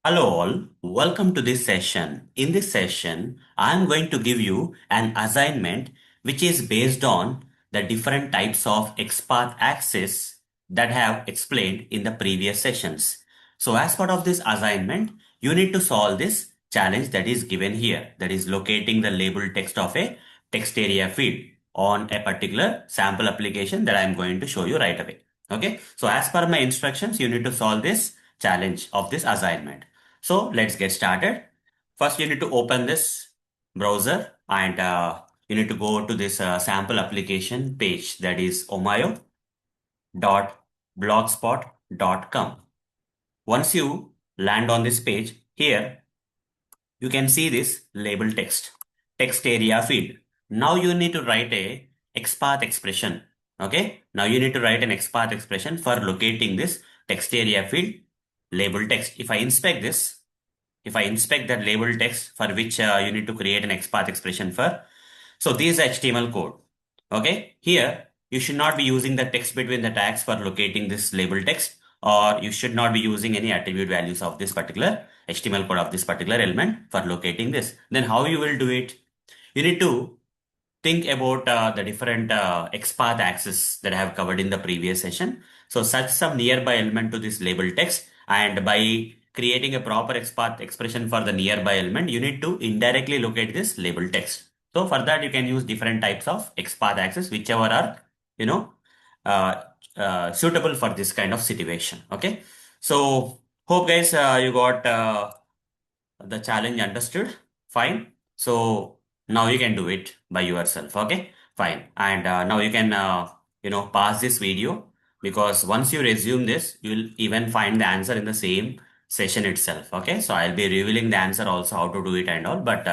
Hello all, welcome to this session. In this session, I am going to give you an assignment which is based on the different types of XPath axes that I have explained in the previous sessions. So as part of this assignment, you need to solve this challenge that is given here, that is locating the labeled text of a text area field on a particular sample application that I am going to show you right away. Okay, so as per my instructions, you need to solve this challenge of this assignment. So let's get started. First, you need to open this browser and you need to go to this sample application page, that is omayo.blogspot.com. Once you land on this page, here you can see this label text area field. Now you need to write a XPath expression. Okay. Now you need to write an XPath expression for locating this text area field label text. If I inspect that label text for which you need to create an XPath expression for, so this is HTML code. Okay, here you should not be using the text between the tags for locating this label text, or you should not be using any attribute values of this particular HTML code of this particular element for locating this. Then how you will do it? You need to think about the different XPath axes that I have covered in the previous session. So search some nearby element to this label text, and by creating a proper XPath expression for the nearby element, you need to indirectly locate this label text. So for that, you can use different types of XPath axes, whichever are, you know, uh, suitable for this kind of situation. Okay. So hope guys, you got the challenge understood. Fine. So now you can do it by yourself. Okay. Fine. And now you can, pause this video, because once you resume this, you'll even find the answer in the same session itself. Okay. So I'll be revealing the answer also, how to do it and all, but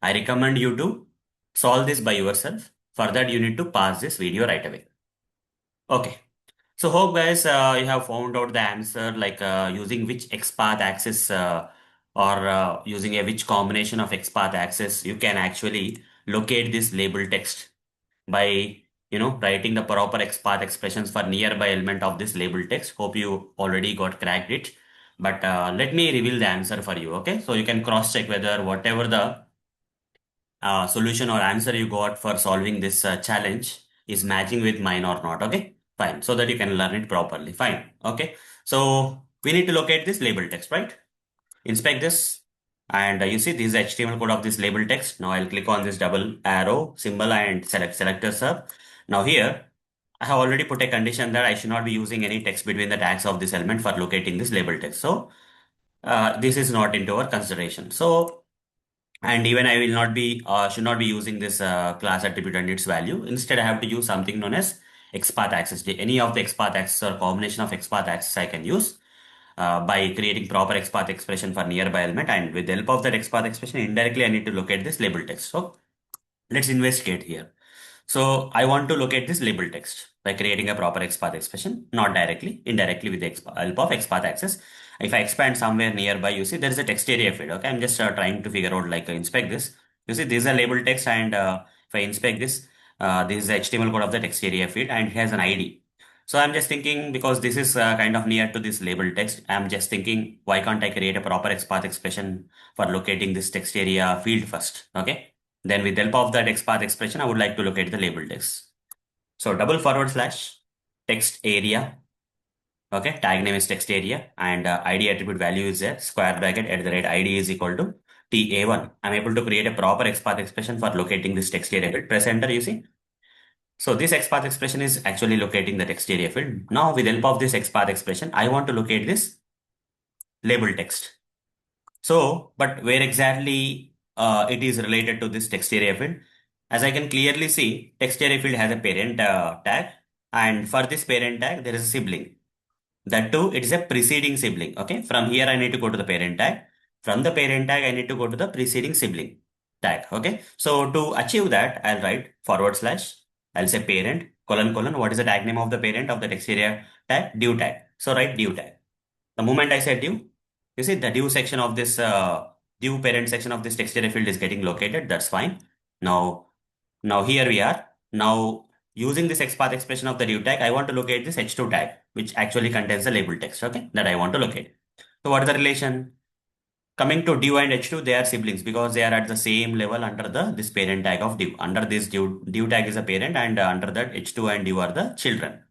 I recommend you to solve this by yourself. For that, you need to pause this video right away. Okay. So hope guys, you have found out the answer, like using which XPath axis or using a which combination of XPath axis you can actually locate this label text by writing the proper XPath expressions for nearby element of this label text. Hope you already got cracked it, but let me reveal the answer for you. Okay, so you can cross check whether whatever the solution or answer you got for solving this challenge is matching with mine or not. Okay, fine. So that you can learn it properly. Fine. Okay. So we need to locate this label text, right? Inspect this. And you see this is HTML code of this label text. Now I'll click on this double arrow symbol and select selector sub. Now here I have already put a condition that I should not be using any text between the tags of this element for locating this label text. So this is not into our consideration. So and even I will not be should not be using this class attribute and its value. Instead, I have to use something known as XPath access. Any of the XPath access or combination of XPath access I can use by creating proper XPath expression for nearby element, and with the help of that XPath expression, indirectly I need to locate this label text. So let's investigate here. So I want to locate this label text by creating a proper XPath expression, not directly, indirectly with the help of XPath access. If I expand somewhere nearby, you see there is a text area field. Okay, I'm just trying to figure out, like, inspect this. You see this is a label text, and if I inspect this, this is the HTML code of the text area field, and it has an ID. So I'm just thinking, because this is kind of near to this label text, I'm just thinking, why can't I create a proper XPath expression for locating this text area field first? Okay. Then with the help of that XPath expression, I would like to locate the label text. So double forward slash text area. Okay, tag name is text area, and ID attribute value is there, square bracket at the rate ID is equal to TA1. I'm able to create a proper XPath expression for locating this text area field. Press enter, you see. So this XPath expression is actually locating the text area field. Now with the help of this XPath expression, I want to locate this label text. So, but where exactly it is related to this text area field? As I can clearly see, text area field has a parent tag, and for this parent tag, there is a sibling. That too, it is a preceding sibling. Okay, from here I need to go to the parent tag. From the parent tag, I need to go to the preceding sibling tag. Okay, so to achieve that, I'll write forward slash. I'll say parent colon colon. What is the tag name of the parent of the text area tag? Div tag. So write div tag. The moment I said div, you see the div section of this div parent section of this text area field is getting located. That's fine. Now here we are. Now using this XPath expression of the div tag, I want to locate this h2 tag, which actually contains the label text. Okay, that I want to locate. So what is the relation? Coming to div and h2, they are siblings because they are at the same level under this parent tag of div. Under this div tag is a parent, and under that h2 and div are the children.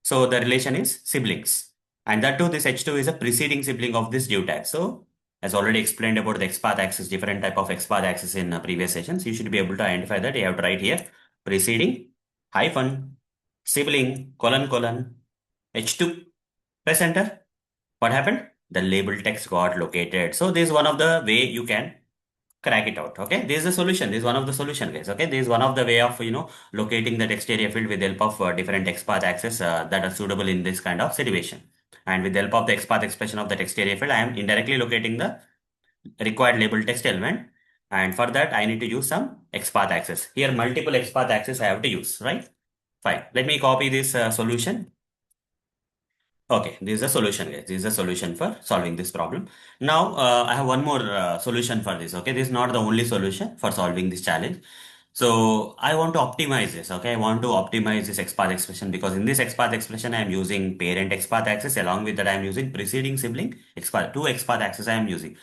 So the relation is siblings. And that too, this h2 is a preceding sibling of this div tag. So as already explained about the XPath axis, different type of XPath axis in previous sessions, you should be able to identify that. You have to write here preceding hyphen sibling colon colon h2. Press enter. What happened? The label text got located. So this is one of the way you can crack it out. Okay, this is the solution. This is one of the solution ways. Okay, this is one of the way of locating the text area field with the help of different XPath axes that are suitable in this kind of situation. And with the help of the XPath expression of the text area field, I am indirectly locating the required label text element. And for that, I need to use some XPath axes. Here, multiple XPath axes I have to use, right? Fine. Let me copy this solution. Okay, this is a solution, guys. This is a solution for solving this problem. Now, I have one more solution for this. Okay, this is not the only solution for solving this challenge. So I want to optimize this. Okay, I want to optimize this XPath expression because in this XPath expression, I am using parent XPath axis. Along with that, I am using preceding sibling XPath, two XPath axes I am using.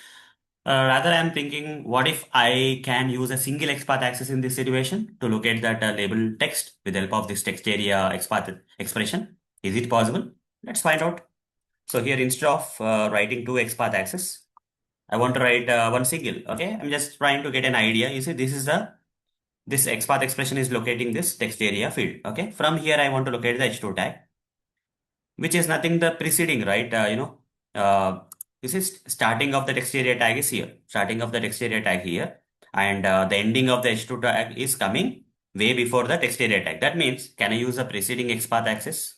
Rather, I am thinking, what if I can use a single XPath axis in this situation to locate that label text with the help of this text area XPath expression? Is it possible? Let's find out. So here, instead of writing two XPath axes, I want to write one single. Okay, I'm just trying to get an idea. You see, this XPath expression is locating this text area field. Okay, from here I want to locate the h2 tag, which is nothing the preceding, right? This is starting of the text area tag is here. Starting of the text area tag here, and the ending of the h2 tag is coming way before the text area tag. That means, can I use a preceding XPath axis?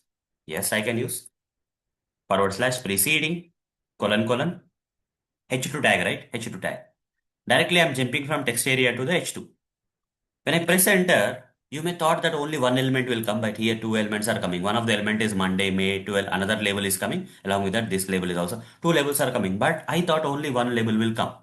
Yes, I can use / preceding colon colon h2 tag, right? h2 tag. Directly I'm jumping from text area to the h2. When I press enter, you may thought that only one element will come, but here two elements are coming. One of the element is Monday, May 12, another label is coming. Along with that, this label is also, two labels are coming, but I thought only one label will come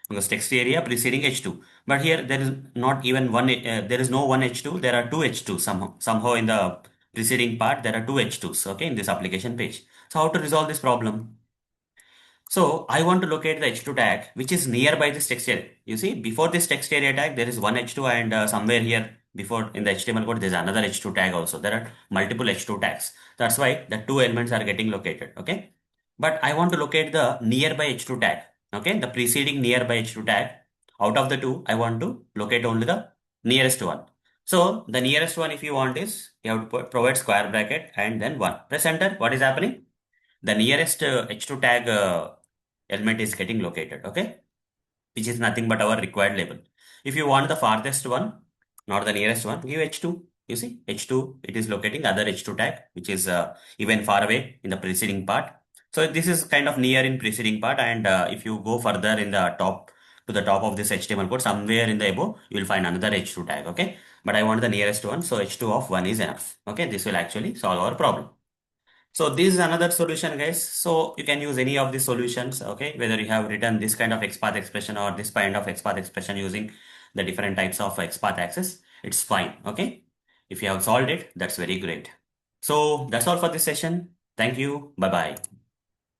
because text area preceding h2. But here there is not even one, there is no one h2, there are two h2 somehow in the preceding part, there are two h2s, okay, in this application page. So how to resolve this problem? So I want to locate the h2 tag, which is nearby this text area. You see, before this text area tag, there is one h2, and somewhere here before in the HTML code, there's another h2 tag also. There are multiple h2 tags. That's why the two elements are getting located. Okay. But I want to locate the nearby h2 tag. Okay. The preceding nearby h2 tag. Out of the two, I want to locate only the nearest one. So the nearest one, if you want, is you have to provide square bracket and then 1. Press enter. What is happening? The nearest h2 tag element is getting located, okay, which is nothing but our required label. If you want the farthest one, not the nearest one, give h2. You see, h2, it is locating other h2 tag, which is even far away in the preceding part. So this is kind of near in preceding part, and if you go further in the top to the top of this HTML code, somewhere in the above, you will find another h2 tag, okay. But I want the nearest one, so h2 of 1 is enough. Okay, this will actually solve our problem. So this is another solution, guys. So you can use any of these solutions, okay? Whether you have written this kind of XPath expression or this kind of XPath expression using the different types of XPath axis, it's fine, okay? If you have solved it, that's very great. So that's all for this session. Thank you. Bye-bye.